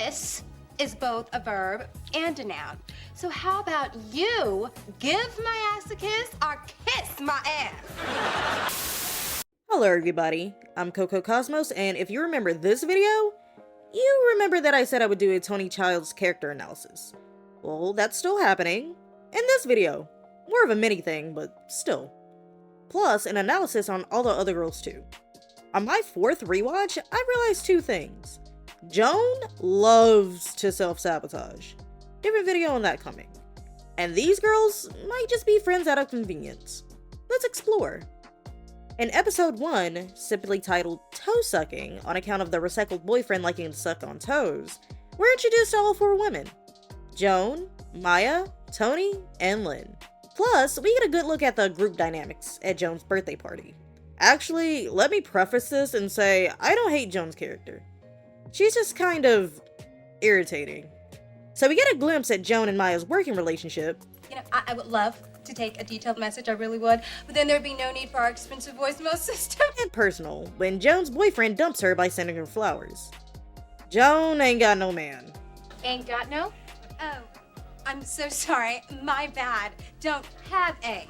kiss is both a verb and a noun. So how about you give my ass a kiss or kiss my ass? Hello everybody, I'm cocoacosmos, and if you remember this video, you remember that I said I would do a Toni Child's character analysis. Well, that's still happening. In this video. More of a mini thing, but still. Plus, an analysis on all the other girls too. On my 4th rewatch, I realized 2 things. Joan loves to self-sabotage. Different video on that coming. And these girls might just be friends out of convenience. Let's explore. In episode 1, simply titled Toe Sucking on account of the recycled boyfriend liking to suck on toes, we're introduced to all 4 women. Joan, Maya, Toni, and Lynn. Plus, we get a good look at the group dynamics at Joan's birthday party. Actually, let me preface this and say I don't hate Joan's character. She's just kind of irritating. So we get a glimpse at Joan and Maya's working relationship. You know, I would love to take a detailed message, I really would, but then there'd be no need for our expensive voicemail system. And personal, when Joan's boyfriend dumps her by sending her flowers. Joan ain't got no man. Ain't got no? Oh, I'm so sorry. My bad. Don't have a.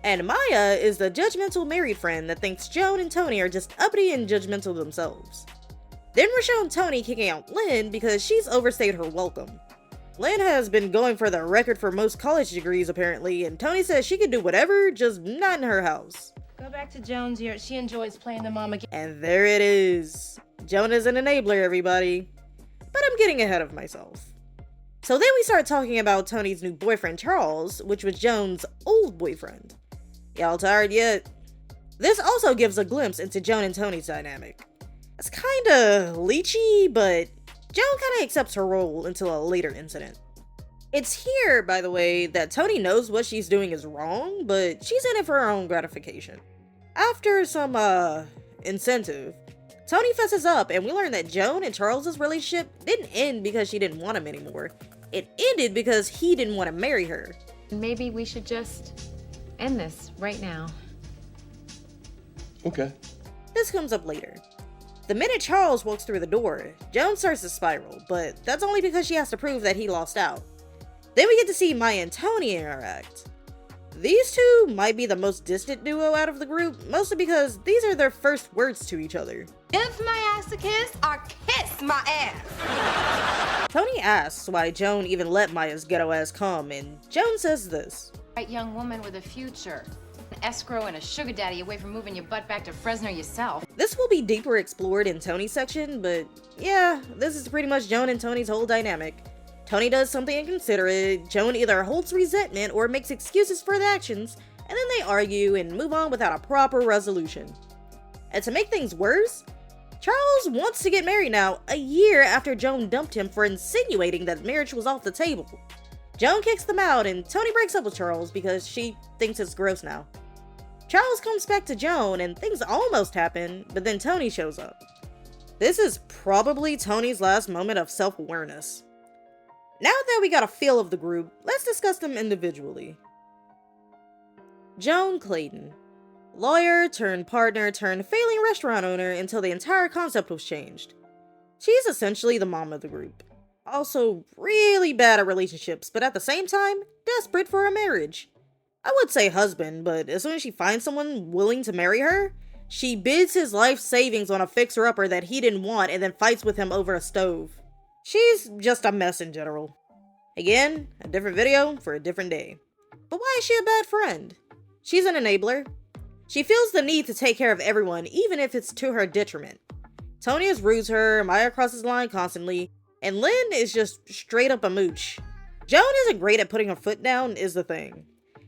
And Maya is the judgmental married friend that thinks Joan and Toni are just uppity and judgmental themselves. Then we're shown Toni kicking out Lynn because she's overstayed her welcome. Lynn has been going for the record for most college degrees apparently, and Toni says she can do whatever, just not in her house. Go back to Joan's here. She enjoys playing the mama game. And there it is. Joan is an enabler, everybody. But I'm getting ahead of myself. So then we start talking about Toni's new boyfriend Charles, which was Joan's old boyfriend. Y'all tired yet? This also gives a glimpse into Joan and Toni's dynamic. It's kinda leechy, but Joan kinda accepts her role until a later incident. It's here, by the way, that Toni knows what she's doing is wrong, but she's in it for her own gratification. After some, incentive, Toni fesses up and we learn that Joan and Charles' relationship didn't end because she didn't want him anymore. It ended because he didn't want to marry her. Maybe we should just end this right now. Okay. This comes up later. The minute Charles walks through the door, Joan starts to spiral, but that's only because she has to prove that he lost out. Then we get to see Maya and Toni interact. These two might be the most distant duo out of the group, mostly because these are their first words to each other. Give my ass a kiss or kiss my ass. Toni asks why Joan even let Maya's ghetto ass come, and Joan says this. Right young woman with a future. An escrow and a sugar daddy away from moving your butt back to Fresno yourself. This will be deeper explored in Toni's section, but yeah, this is pretty much Joan and Toni's whole dynamic. Toni does something inconsiderate, Joan either holds resentment or makes excuses for the actions, and then they argue and move on without a proper resolution. And to make things worse, Charles wants to get married now, a year after Joan dumped him for insinuating that marriage was off the table. Joan kicks them out and Toni breaks up with Charles because she thinks it's gross now. Charles comes back to Joan and things almost happen, but then Toni shows up. This is probably Toni's last moment of self-awareness. Now that we got a feel of the group, let's discuss them individually. Joan Clayton. Lawyer turned partner turned failing restaurant owner until the entire concept was changed. She's essentially the mom of the group. Also really bad at relationships, but at the same time, desperate for a marriage. I would say husband, but as soon as she finds someone willing to marry her, she bids his life savings on a fixer-upper that he didn't want and then fights with him over a stove. She's just a mess in general. Again, a different video for a different day. But why is she a bad friend? She's an enabler. She feels the need to take care of everyone, even if it's to her detriment. Toni is rude to her, Maya crosses the line constantly, and Lynn is just straight up a mooch. Joan isn't great at putting her foot down is the thing.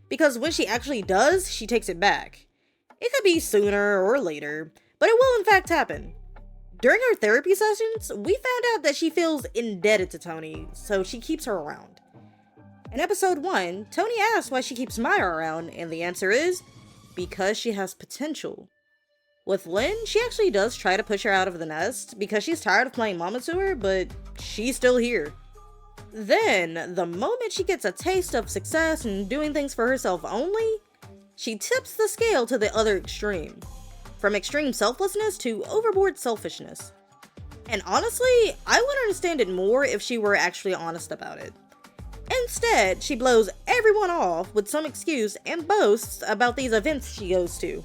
Because when she actually does, she takes it back. It could be sooner or later, but it will in fact happen. During her therapy sessions, we found out that she feels indebted to Toni, so she keeps her around. In episode 1, Toni asks why she keeps Maya around, and the answer is, because she has potential. With Lynn, she actually does try to push her out of the nest, because she's tired of playing mama to her, but she's still here. Then, the moment she gets a taste of success and doing things for herself only, she tips the scale to the other extreme. From extreme selflessness to overboard selfishness. And honestly, I would understand it more if she were actually honest about it. Instead, she blows everyone off with some excuse and boasts about these events she goes to.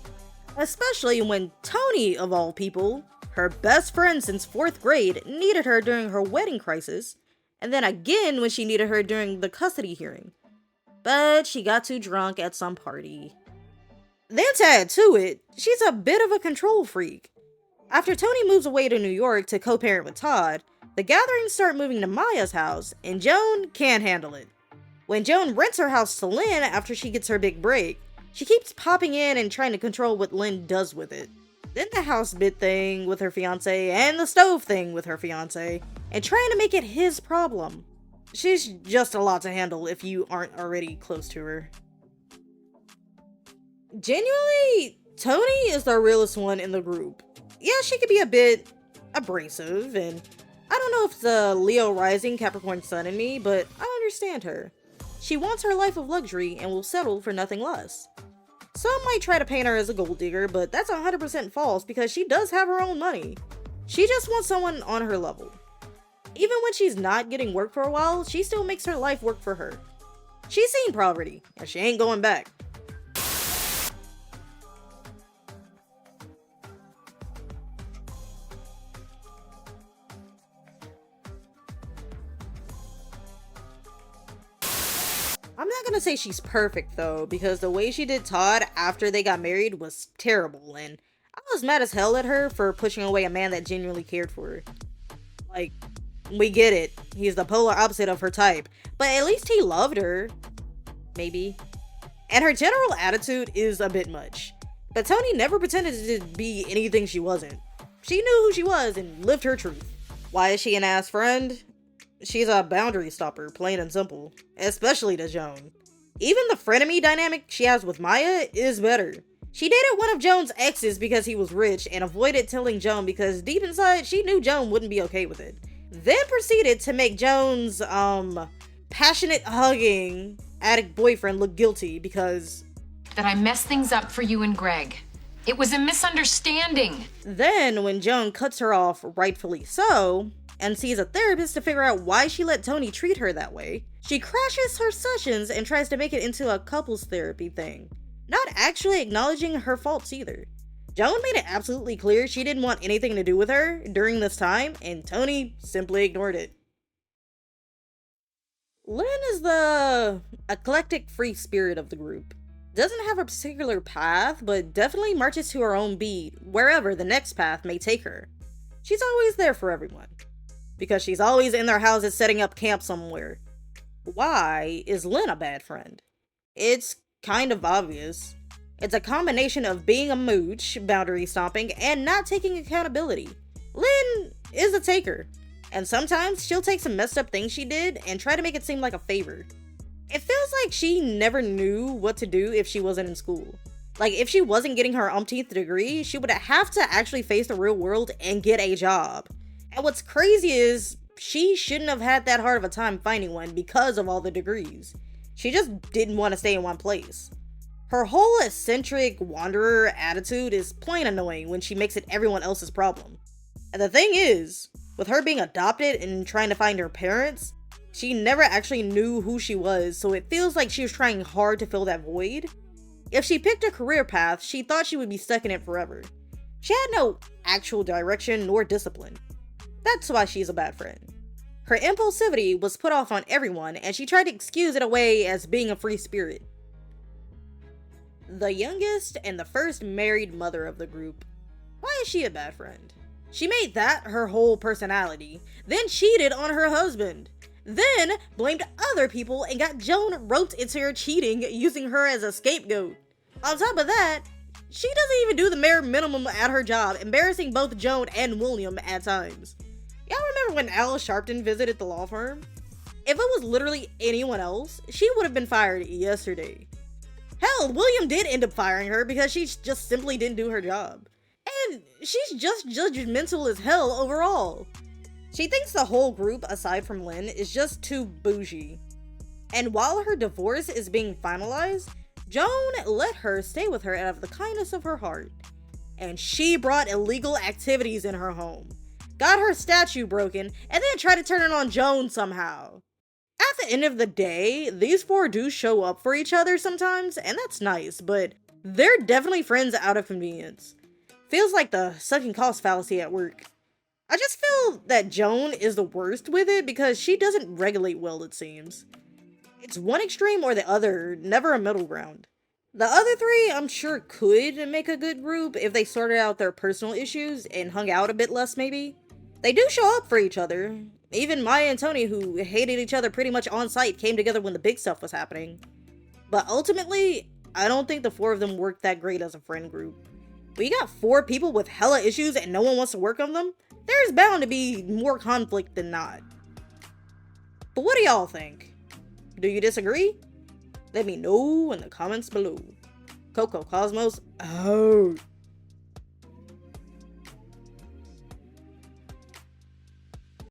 Especially when Toni, of all people, her best friend since 4th grade, needed her during her wedding crisis, and then again when she needed her during the custody hearing. But she got too drunk at some party. Then to add to it, she's a bit of a control freak. After Toni moves away to New York to co-parent with Todd, the gatherings start moving to Maya's house, and Joan can't handle it. When Joan rents her house to Lynn after she gets her big break, she keeps popping in and trying to control what Lynn does with it. Then the house bit thing with her fiancé and the stove thing with her fiancé, and trying to make it his problem. She's just a lot to handle if you aren't already close to her. Genuinely, Toni is the realest one in the group. Yeah, she could be a bit abrasive, and I don't know if it's a Leo rising Capricorn sun in me, but I understand her. She wants her life of luxury and will settle for nothing less. Some might try to paint her as a gold digger, but that's 100% false because she does have her own money. She just wants someone on her level. Even when she's not getting work for a while, she still makes her life work for her. She's seen poverty, and she ain't going back. I'm not gonna say she's perfect though, because the way she did Todd after they got married was terrible, and I was mad as hell at her for pushing away a man that genuinely cared for her. Like, we get it, he's the polar opposite of her type, but at least he loved her. Maybe. And her general attitude is a bit much. But Toni never pretended to be anything she wasn't. She knew who she was and lived her truth. Why is she an ass friend? She's a boundary stopper, plain and simple. Especially to Joan. Even the frenemy dynamic she has with Maya is better. She dated one of Joan's exes because he was rich and avoided telling Joan because deep inside she knew Joan wouldn't be okay with it. Then proceeded to make Joan's, passionate hugging addict boyfriend look guilty because... That I messed things up for you and Greg. It was a misunderstanding. Then, when Joan cuts her off, rightfully so, and sees a therapist to figure out why she let Toni treat her that way, she crashes her sessions and tries to make it into a couples therapy thing, not actually acknowledging her faults either. Joan made it absolutely clear she didn't want anything to do with her during this time, and Toni simply ignored it. Lynn is the eclectic free spirit of the group. Doesn't have a particular path, but definitely marches to her own beat, wherever the next path may take her. She's always there for everyone. Because she's always in their houses setting up camp somewhere. Why is Lynn a bad friend? It's kind of obvious. It's a combination of being a mooch, boundary stomping, and not taking accountability. Lynn is a taker. And sometimes she'll take some messed up things she did and try to make it seem like a favor. It feels like she never knew what to do if she wasn't in school. Like, if she wasn't getting her umpteenth degree, she would have to actually face the real world and get a job. And what's crazy is, she shouldn't have had that hard of a time finding one because of all the degrees. She just didn't want to stay in one place. Her whole eccentric wanderer attitude is plain annoying when she makes it everyone else's problem. And the thing is, with her being adopted and trying to find her parents, she never actually knew who she was, so it feels like she was trying hard to fill that void. If she picked a career path, she thought she would be stuck in it forever. She had no actual direction nor discipline. That's why she's a bad friend. Her impulsivity was put off on everyone, and she tried to excuse it away as being a free spirit. The youngest and the first married mother of the group. Why is she a bad friend? She made that her whole personality, then cheated on her husband. Then blamed other people and got Joan roped into her cheating, using her as a scapegoat. On top of that, she doesn't even do the bare minimum at her job, embarrassing both Joan and William at times. Y'all remember when Alice Sharpton visited the law firm? If it was literally anyone else, she would have been fired yesterday. Hell, William did end up firing her because she just simply didn't do her job. And she's just judgmental as hell overall. She thinks the whole group, aside from Lynn, is just too bougie. And while her divorce is being finalized, Joan let her stay with her out of the kindness of her heart. And she brought illegal activities in her home. got her statue broken, and then tried to turn it on Joan somehow. At the end of the day, these four do show up for each other sometimes, and that's nice, but they're definitely friends out of convenience. Feels like the sunken cost fallacy at work. I just feel that Joan is the worst with it because she doesn't regulate well, it seems. It's one extreme or the other, never a middle ground. The other three, I'm sure, could make a good group if they sorted out their personal issues and hung out a bit less, maybe. They do show up for each other. Even Maya and Toni, who hated each other pretty much on sight, came together when the big stuff was happening. But ultimately, I don't think the four of them worked that great as a friend group. When you got four people with hella issues and no one wants to work on them, there's bound to be more conflict than not. But what do y'all think? Do you disagree? Let me know in the comments below. Cocoa Cosmos out.